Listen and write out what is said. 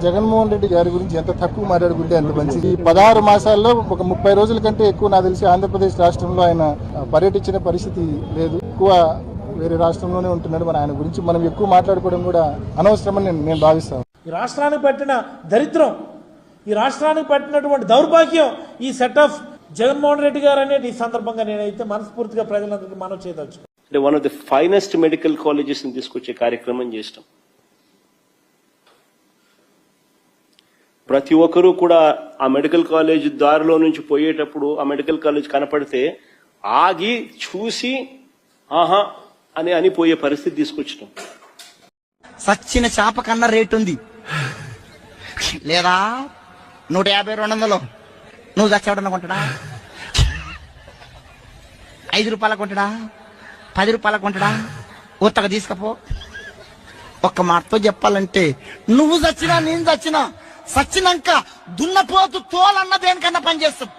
జగన్మోహన్ రెడ్డి గారి గురించి ఎంత తక్కువ మాట్లాడుకుంటే అంత మంచిది. 16 మాసాల్లో ఒక 30 రోజుల కంటే ఎక్కువ నాకు తెలిసి ఆంధ్రప్రదేశ్ రాష్ట్రంలో ఆయన పర్యటించిన పరిస్థితి లేదు. ఎక్కువ వేరే రాష్ట్రంలోనే ఉంటున్నాడు. మరి ఆయన గురించి మనం ఎక్కువ మాట్లాడుకోవడం కూడా అనవసరమని నేను భావిస్తాను. ఈ రాష్ట్రానికి పట్టిన దరిద్రం, ఈ రాష్ట్రానికి పట్టినటువంటి దౌర్భాగ్యం ఈ సెట్ ఆఫ్ జగన్మోహన్ రెడ్డి గారు అనేది ఈ సందర్భంగా నేనైతే మనస్ఫూర్తిగా ప్రజలందరికీ మనం చేయదలుచు. One of the finest medical colleges ని తీసుకొచ్చే కార్యక్రమం చేస్తాం. ప్రతి ఒక్కరూ కూడా ఆ మెడికల్ కాలేజ్ దారిలో నుంచి పోయేటప్పుడు ఆ మెడికల్ కాలేజ్ కనపడితే ఆగి చూసి ఆహా అని పోయే పరిస్థితి తీసుకొచ్చినాం. సచ్చిన చేప కన్నా రేటు ఉంది లేదా 150 200 నువ్వు చచ్చాడన్న కొంటడా, 5 రూపాయల కొంటడా, 10 రూపాయల కొంటడా, ఉత్తగా తీసుకపో. ఒక్క మాటతో చెప్పాలంటే నువ్వు చచ్చినా నేను చచ్చినా సచ్చినాక దున్నపోతు తోలన్న దేనికన్నా పనిచేస్తాం.